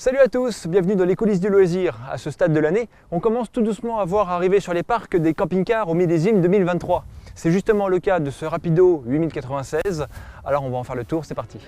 Salut à tous, bienvenue dans les coulisses du loisir. À ce stade de l'année, on commence tout doucement à voir arriver sur les parcs des camping-cars au millésime 2023. C'est justement le cas de ce Rapido 8096. Alors on va en faire le tour, c'est parti.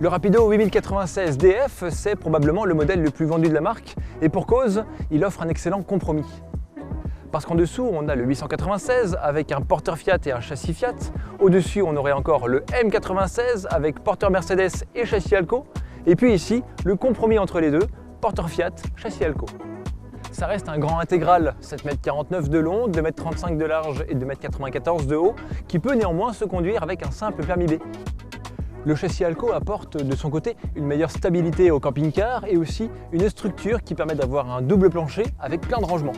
Le Rapido 8096 DF, c'est probablement le modèle le plus vendu de la marque, et pour cause, il offre un excellent compromis. Parce qu'en dessous, on a le 896 avec un porteur Fiat et un châssis Fiat. Au-dessus, on aurait encore le M96 avec porteur Mercedes et châssis Alco. Et puis ici, le compromis entre les deux, porteur Fiat, châssis Alco. Ça reste un grand intégral, 7,49 m de long, 2,35 m de large et 2,94 m de haut, qui peut néanmoins se conduire avec un simple permis B. Le châssis Alco apporte de son côté une meilleure stabilité au camping-car et aussi une structure qui permet d'avoir un double plancher avec plein de rangements.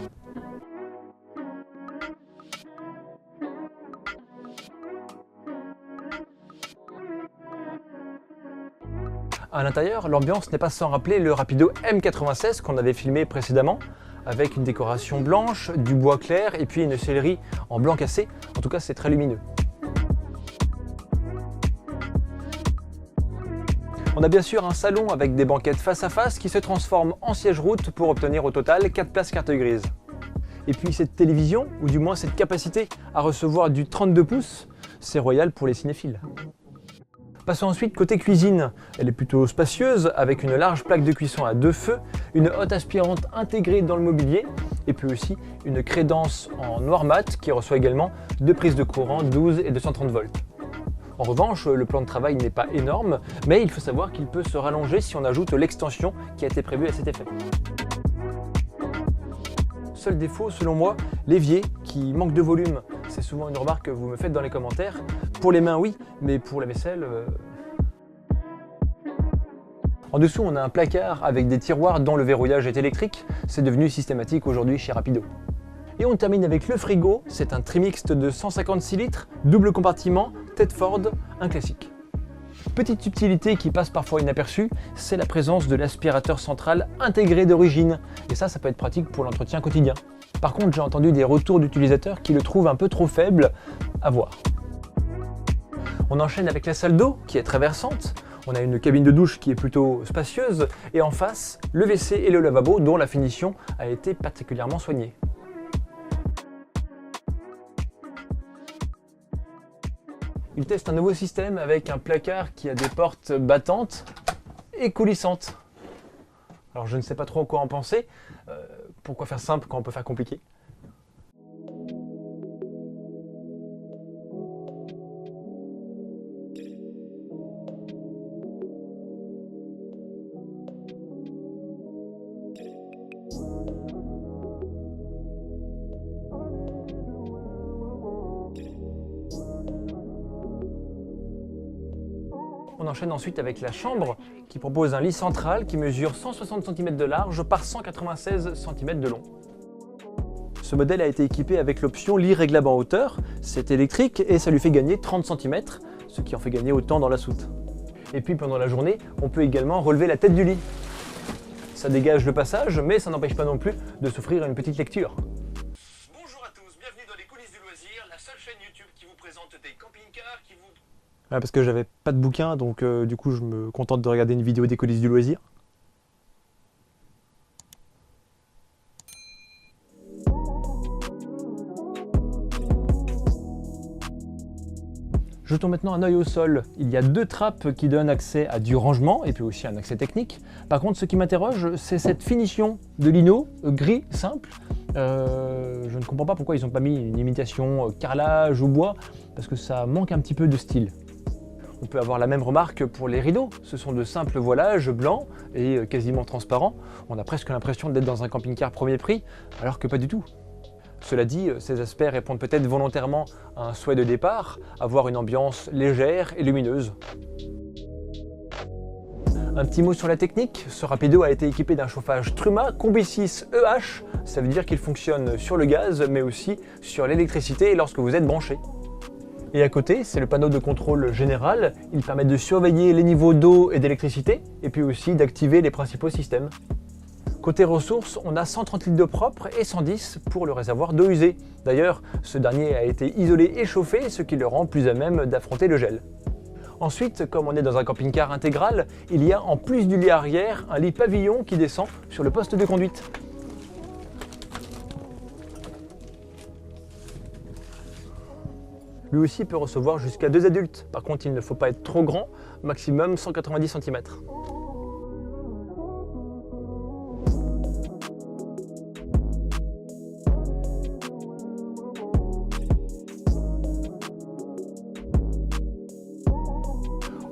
À l'intérieur, l'ambiance n'est pas sans rappeler le Rapido M96 qu'on avait filmé précédemment, avec une décoration blanche, du bois clair et puis une sellerie en blanc cassé. En tout cas, c'est très lumineux. On a bien sûr un salon avec des banquettes face à face qui se transforment en siège route pour obtenir au total 4 places carte grise. Et puis cette télévision, ou du moins cette capacité à recevoir du 32 pouces, c'est royal pour les cinéphiles. Passons ensuite côté cuisine. Elle est plutôt spacieuse avec une large plaque de cuisson à 2 feux, une hotte aspirante intégrée dans le mobilier et puis aussi une crédence en noir mat qui reçoit également 2 prises de courant 12 et 230 volts. En revanche, le plan de travail n'est pas énorme, mais il faut savoir qu'il peut se rallonger si on ajoute l'extension qui a été prévue à cet effet. Seul défaut, selon moi, l'évier qui manque de volume. C'est souvent une remarque que vous me faites dans les commentaires. Pour les mains, oui, mais pour la vaisselle... En dessous, on a un placard avec des tiroirs dont le verrouillage est électrique. C'est devenu systématique aujourd'hui chez Rapido. Et on termine avec le frigo, c'est un trimixte de 156 litres, double compartiment, tête Ford, un classique. Petite subtilité qui passe parfois inaperçue, c'est la présence de l'aspirateur central intégré d'origine. Et ça peut être pratique pour l'entretien quotidien. Par contre, j'ai entendu des retours d'utilisateurs qui le trouvent un peu trop faible, à voir. On enchaîne avec la salle d'eau qui est très versante. On a une cabine de douche qui est plutôt spacieuse et en face, le WC et le lavabo dont la finition a été particulièrement soignée. Il teste un nouveau système avec un placard qui a des portes battantes et coulissantes. Alors je ne sais pas trop quoi en penser. Pourquoi faire simple quand on peut faire compliqué ? On enchaîne ensuite avec la chambre qui propose un lit central qui mesure 160 cm de large par 196 cm de long. Ce modèle a été équipé avec l'option lit réglable en hauteur. C'est électrique et ça lui fait gagner 30 cm, ce qui en fait gagner autant dans la soute. Et puis pendant la journée, on peut également relever la tête du lit. Ça dégage le passage, mais ça n'empêche pas non plus de s'offrir une petite lecture. Bonjour à tous, bienvenue dans les coulisses du loisir, la seule chaîne YouTube qui vous présente des camping-cars qui vous... Ouais, parce que j'avais pas de bouquin, donc du coup je me contente de regarder une vidéo des coulisses du loisir. Jetons maintenant un œil au sol. Il y a 2 trappes qui donnent accès à du rangement et puis aussi un accès technique. Par contre, ce qui m'interroge, c'est cette finition de lino gris simple. Je ne comprends pas pourquoi ils n'ont pas mis une imitation carrelage ou bois, parce que ça manque un petit peu de style. On peut avoir la même remarque pour les rideaux. Ce sont de simples voilages blancs et quasiment transparents. On a presque l'impression d'être dans un camping-car premier prix, alors que pas du tout. Cela dit, ces aspects répondent peut-être volontairement à un souhait de départ, avoir une ambiance légère et lumineuse. Un petit mot sur la technique, ce Rapido a été équipé d'un chauffage Truma Combi 6 EH, ça veut dire qu'il fonctionne sur le gaz mais aussi sur l'électricité lorsque vous êtes branché. Et à côté, c'est le panneau de contrôle général, il permet de surveiller les niveaux d'eau et d'électricité et puis aussi d'activer les principaux systèmes. Côté ressources, on a 130 litres d'eau propre et 110 pour le réservoir d'eau usée. D'ailleurs, ce dernier a été isolé et chauffé, ce qui le rend plus à même d'affronter le gel. Ensuite, comme on est dans un camping-car intégral, il y a en plus du lit arrière, un lit pavillon qui descend sur le poste de conduite. Lui aussi peut recevoir jusqu'à 2 adultes. Par contre, il ne faut pas être trop grand, maximum 190 cm.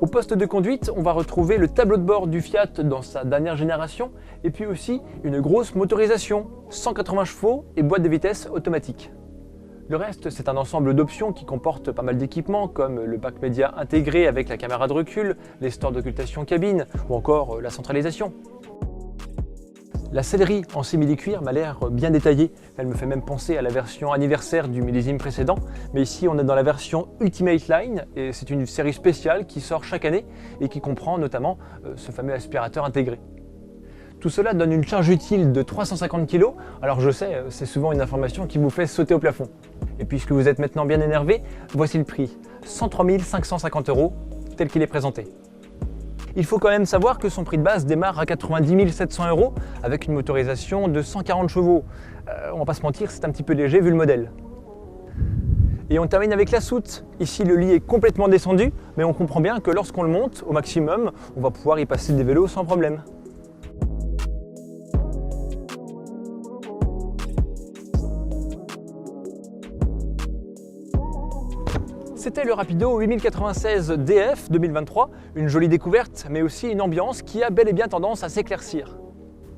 Au poste de conduite, on va retrouver le tableau de bord du Fiat dans sa dernière génération et puis aussi une grosse motorisation, 180 chevaux et boîte de vitesses automatique. Le reste, c'est un ensemble d'options qui comporte pas mal d'équipements comme le bac média intégré avec la caméra de recul, les stores d'occultation cabine ou encore la centralisation. La sellerie en simili-cuir m'a l'air bien détaillée, elle me fait même penser à la version anniversaire du millésime précédent, mais ici on est dans la version Ultimate Line et c'est une série spéciale qui sort chaque année et qui comprend notamment ce fameux aspirateur intégré. Tout cela donne une charge utile de 350 kg, alors je sais, c'est souvent une information qui vous fait sauter au plafond. Et puisque vous êtes maintenant bien énervé, voici le prix, 103 550 €, tel qu'il est présenté. Il faut quand même savoir que son prix de base démarre à 90 700 € avec une motorisation de 140 chevaux. On va pas se mentir, c'est un petit peu léger vu le modèle. Et on termine avec la soute. Ici, le lit est complètement descendu, mais on comprend bien que lorsqu'on le monte au maximum, on va pouvoir y passer des vélos sans problème. C'était le Rapido 8096 DF 2023, une jolie découverte, mais aussi une ambiance qui a bel et bien tendance à s'éclaircir.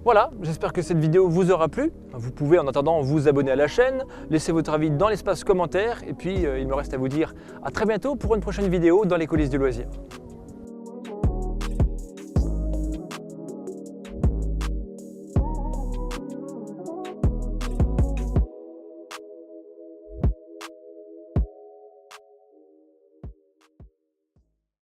Voilà, j'espère que cette vidéo vous aura plu. Vous pouvez en attendant vous abonner à la chaîne, laisser votre avis dans l'espace commentaire, et puis il me reste à vous dire à très bientôt pour une prochaine vidéo dans les coulisses du loisir.